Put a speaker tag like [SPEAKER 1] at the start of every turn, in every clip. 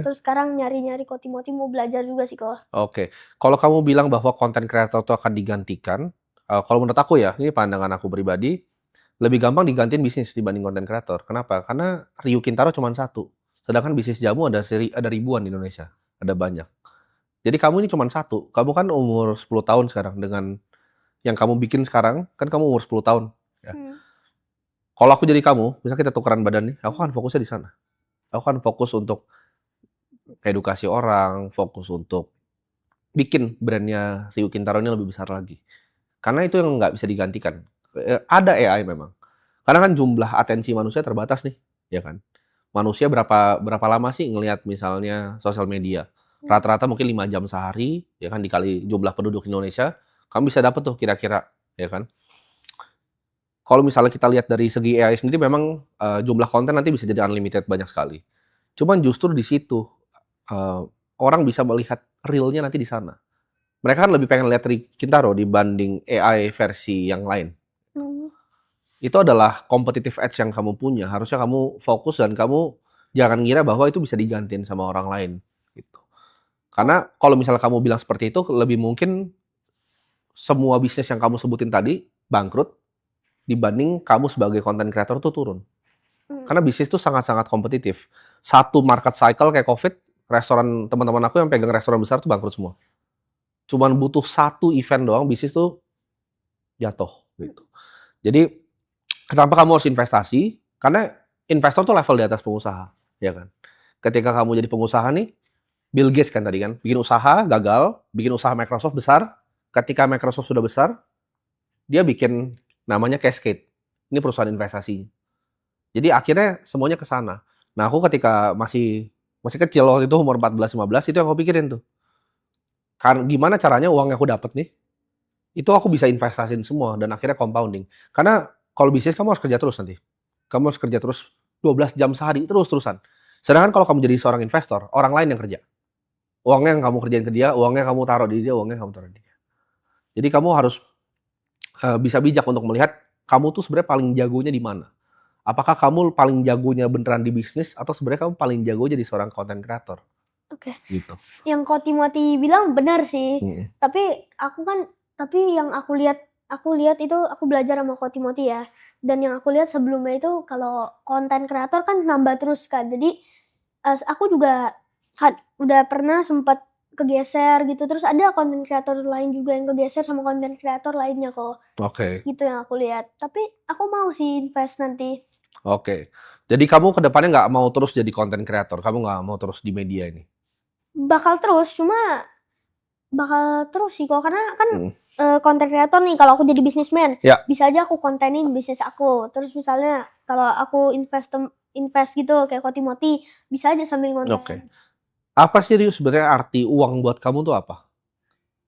[SPEAKER 1] Terus sekarang nyari-nyari Koti-Moti mau belajar juga sih, Ko.
[SPEAKER 2] Oke. Kalau kamu bilang bahwa konten kreator itu akan digantikan, kalau menurut aku ya, ini pandangan aku pribadi, lebih gampang digantiin bisnis dibanding konten kreator. Kenapa? Karena Ryu Kintaro cuma satu, sedangkan bisnis jamu ada ribuan di Indonesia, ada banyak. Jadi kamu ini cuma satu, kamu kan umur 10 tahun sekarang, dengan yang kamu bikin sekarang, kan kamu umur 10 tahun, ya.
[SPEAKER 1] Hmm.
[SPEAKER 2] Kalau aku jadi kamu, misal kita tukeran badan nih, aku kan fokusnya di sana. Aku kan fokus untuk edukasi orang, fokus untuk bikin brand-nya Ryu Kintaro ini lebih besar lagi. Karena itu yang nggak bisa digantikan. Ada AI memang. Karena kan jumlah atensi manusia terbatas nih, ya kan. Manusia berapa berapa lama sih ngelihat misalnya sosial media? Rata-rata mungkin 5 jam sehari, ya kan, dikali jumlah penduduk Indonesia, kamu bisa dapat tuh kira-kira, ya kan. Kalau misalnya kita lihat dari segi AI sendiri memang jumlah konten nanti bisa jadi unlimited banyak sekali. Cuman justru di situ orang bisa melihat real-nya nanti di sana. Mereka kan lebih pengen lihat Kintaro dibanding AI versi yang lain.
[SPEAKER 1] Hmm.
[SPEAKER 2] Itu adalah competitive edge yang kamu punya. Harusnya kamu fokus dan kamu jangan ngira bahwa itu bisa digantiin sama orang lain. Gitu. Karena kalau misalnya kamu bilang seperti itu, lebih mungkin semua bisnis yang kamu sebutin tadi bangkrut dibanding kamu sebagai content creator tuh turun. Karena bisnis itu sangat-sangat kompetitif. Satu market cycle kayak COVID, restoran teman-teman aku yang pegang restoran besar tuh bangkrut semua. Cuman butuh satu event doang, bisnis tuh jatuh gitu. Jadi kenapa kamu harus investasi? Karena investor tuh level di atas pengusaha, ya kan? Ketika kamu jadi pengusaha nih, Bill Gates kan tadi kan, bikin usaha gagal, bikin usaha Microsoft besar. Ketika Microsoft sudah besar, dia bikin namanya Cascade. Ini perusahaan investasi. Jadi akhirnya semuanya ke sana. Nah, aku ketika masih masih kecil waktu itu umur 14-15 itu yang aku pikirin tuh. Kan gimana caranya uang yang aku dapat nih, itu aku bisa investasiin semua dan akhirnya compounding. Karena kalau bisnis kamu harus kerja terus nanti. Kamu harus kerja terus 12 jam sehari terus-terusan. Sedangkan kalau kamu jadi seorang investor, orang lain yang kerja. Uangnya yang kamu kerjain ke dia, uangnya kamu taruh di dia, uangnya kamu taruh di dia. Jadi kamu harus bisa bijak untuk melihat kamu tuh sebenarnya paling jagonya di mana. Apakah kamu paling jagonya beneran di bisnis atau sebenarnya kamu paling jago jadi seorang content creator?
[SPEAKER 1] Oke.
[SPEAKER 2] Gitu.
[SPEAKER 1] Yang Koti-Moti bilang benar sih.
[SPEAKER 2] Hmm.
[SPEAKER 1] Tapi yang aku lihat itu aku belajar sama Koti-Moti ya. Dan yang aku lihat sebelumnya itu kalau konten kreator kan nambah terus kan. Jadi aku juga udah pernah sempat kegeser gitu. Terus ada konten kreator lain juga yang kegeser sama konten kreator lainnya kok.
[SPEAKER 2] Oke.
[SPEAKER 1] Gitu yang aku lihat. Tapi aku mau sih invest nanti.
[SPEAKER 2] Oke. Jadi kamu ke depannya nggak mau terus jadi content creator? Kamu nggak mau terus di media ini?
[SPEAKER 1] Bakal terus sih kok karena kan
[SPEAKER 2] Hmm.
[SPEAKER 1] konten kreator nih kalau aku jadi bisnismen
[SPEAKER 2] Ya.
[SPEAKER 1] bisa aja aku kontenin bisnis aku. Terus misalnya kalau aku invest gitu kayak Koti-Moti bisa aja sambil konten.
[SPEAKER 2] Oke. Apa sih Rius sebenarnya arti uang buat kamu tuh apa?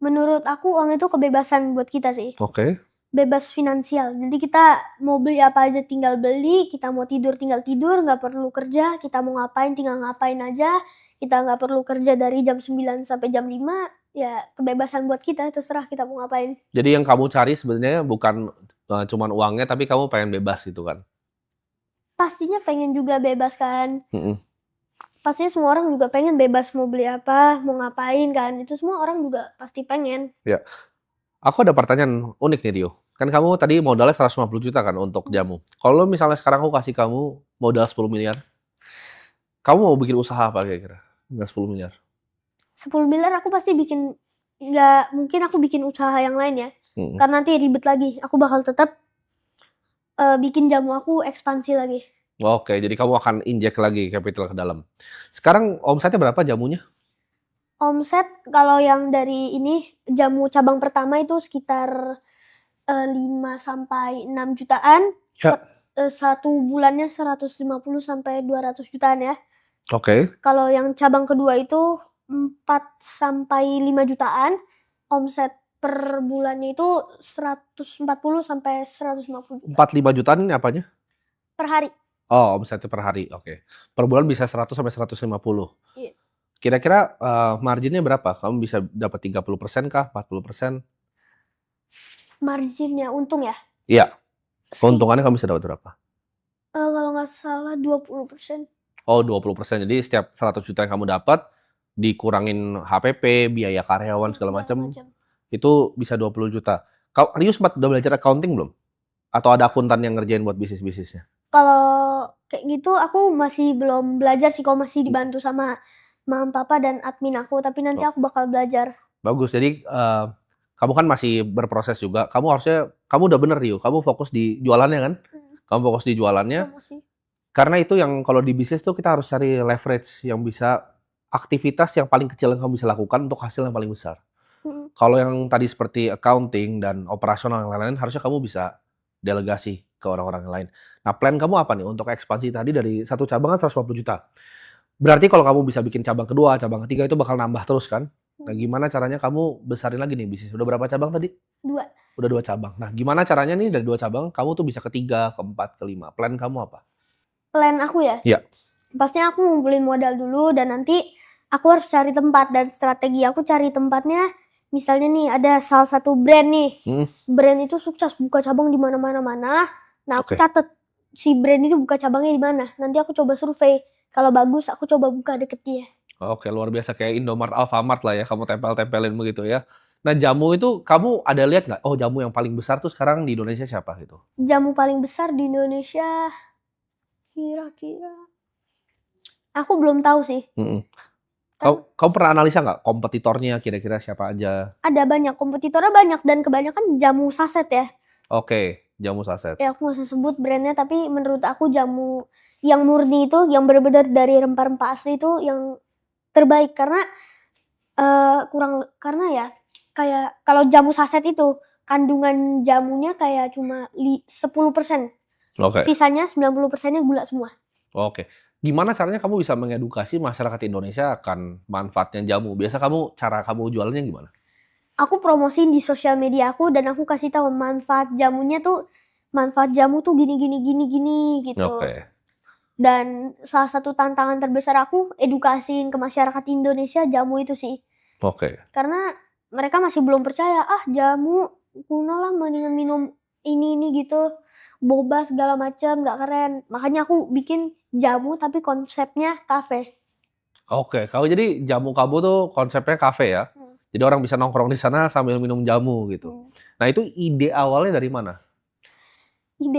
[SPEAKER 1] Menurut aku uang itu kebebasan buat kita sih.
[SPEAKER 2] Oke.
[SPEAKER 1] Bebas finansial. Jadi kita mau beli apa aja tinggal beli, kita mau tidur tinggal tidur, nggak perlu kerja, kita mau ngapain tinggal ngapain aja. Kita nggak perlu kerja dari jam 9 sampai jam 5, ya kebebasan buat kita, terserah kita mau ngapain.
[SPEAKER 2] Jadi yang kamu cari sebenarnya bukan cuman uangnya, tapi kamu pengen bebas gitu kan?
[SPEAKER 1] Pastinya pengen juga bebas kan.
[SPEAKER 2] Mm-mm.
[SPEAKER 1] Pastinya semua orang juga pengen bebas mau beli apa, mau ngapain kan. Itu semua orang juga pasti pengen.
[SPEAKER 2] Ya. Aku ada pertanyaan unik nih Rio. Kan kamu tadi modalnya 150 juta kan untuk jamu. Kalau misalnya sekarang aku kasih kamu modal 10 miliar, kamu mau bikin usaha apa kira-kira? Dengan 10 miliar.
[SPEAKER 1] 10 miliar aku pasti bikin, nggak mungkin aku bikin usaha yang lain ya.
[SPEAKER 2] Mm-mm.
[SPEAKER 1] Karena nanti ribet lagi. Aku bakal tetap bikin jamu aku ekspansi lagi.
[SPEAKER 2] Oke, jadi kamu akan injek lagi capital ke dalam. Sekarang omsetnya berapa jamunya?
[SPEAKER 1] Omset kalau yang dari ini jamu cabang pertama itu sekitar 5 sampai 6 jutaan.
[SPEAKER 2] Ya.
[SPEAKER 1] Satu bulannya 150 sampai 200 jutaan ya.
[SPEAKER 2] Oke.
[SPEAKER 1] Kalau yang cabang kedua itu 4 sampai 5 jutaan. Omset per bulannya itu 140 sampai 150 juta
[SPEAKER 2] 45 jutaan ini apanya?
[SPEAKER 1] per hari.
[SPEAKER 2] Oh, omsetnya per hari. Oke. Per bulan bisa 100 sampai 150.
[SPEAKER 1] Iya.
[SPEAKER 2] Kira-kira marginnya berapa? Kamu bisa dapat 30% kah? 40%?
[SPEAKER 1] Marginnya untung ya?
[SPEAKER 2] Iya. Keuntungannya kamu bisa dapat berapa?
[SPEAKER 1] Kalau nggak salah 20%.
[SPEAKER 2] Oh 20%. Jadi setiap 100 juta yang kamu dapat, dikurangin HPP, biaya karyawan segala macam, itu bisa 20 juta. You sempat udah belajar accounting belum? Atau ada akuntan yang ngerjain buat bisnis-bisnisnya?
[SPEAKER 1] Kalau kayak gitu aku masih belum belajar sih, kalau masih dibantu sama mama papa dan admin aku, tapi nanti aku bakal belajar.
[SPEAKER 2] Bagus. Jadi kamu kan masih berproses juga. Kamu udah bener Rio. Kamu fokus di jualannya kan? Kamu fokus di jualannya. Karena itu yang kalau di bisnis tuh kita harus cari leverage yang bisa, aktivitas yang paling kecil yang kamu bisa lakukan untuk hasil yang paling besar. Kalau yang tadi seperti accounting dan operasional yang lain-lain, harusnya kamu bisa delegasi ke orang-orang yang lain. Nah, plan kamu apa nih untuk ekspansi tadi dari satu cabang kan 150 juta. Berarti kalau kamu bisa bikin cabang kedua, cabang ketiga itu bakal nambah terus kan? Nah, gimana caranya kamu besarin lagi nih bisnis? Udah berapa cabang tadi?
[SPEAKER 1] 2.
[SPEAKER 2] Udah 2 cabang. Nah, gimana caranya nih dari 2 cabang kamu tuh bisa ke 3, ke 4, ke 5? Plan kamu apa?
[SPEAKER 1] Plan aku ya?
[SPEAKER 2] Iya.
[SPEAKER 1] Pastinya aku ngumpulin modal dulu dan nanti aku harus cari tempat, dan strategi aku cari tempatnya, misalnya nih ada salah satu brand nih. Brand itu sukses buka cabang di mana-mana. Nah, aku catat si brand itu buka cabangnya di mana. Nanti aku coba survei. Kalau bagus aku coba buka deket dia.
[SPEAKER 2] Oke, luar biasa, kayak Indomart, Alfamart lah ya, kamu tempel-tempelin begitu ya. Nah, jamu itu kamu ada lihat nggak? Oh, jamu yang paling besar tuh sekarang di Indonesia siapa gitu?
[SPEAKER 1] Jamu paling besar di Indonesia kira-kira aku belum tahu sih.
[SPEAKER 2] Kamu pernah analisa nggak kompetitornya kira-kira siapa aja?
[SPEAKER 1] Ada banyak, kompetitornya banyak, dan kebanyakan jamu saset ya.
[SPEAKER 2] Oke, jamu saset.
[SPEAKER 1] Ya aku nggak usah sebut brandnya, tapi menurut aku jamu yang murni itu, yang benar-benar dari rempah-rempah asli itu yang terbaik. Karena karena ya kayak kalau jamu saset itu kandungan jamunya kayak cuma 10%. Sisanya 90%-nya gula semua.
[SPEAKER 2] Oke. Gimana caranya kamu bisa mengedukasi masyarakat Indonesia akan manfaatnya jamu? Biasa cara kamu jualannya gimana?
[SPEAKER 1] Aku promosiin di sosial media aku, dan aku kasih tahu manfaat jamunya tuh, manfaat jamu tuh gini gitu. Dan salah satu tantangan terbesar aku edukasiin ke masyarakat Indonesia jamu itu sih. Karena mereka masih belum percaya, jamu kuno lah, mendingan minum ini gitu, boba segala macam, nggak keren. Makanya aku bikin jamu tapi konsepnya kafe.
[SPEAKER 2] Oke, kalau jadi jamu kamu tuh konsepnya kafe ya? Jadi orang bisa nongkrong di sana sambil minum jamu gitu. Nah, itu ide awalnya dari mana?
[SPEAKER 1] Ide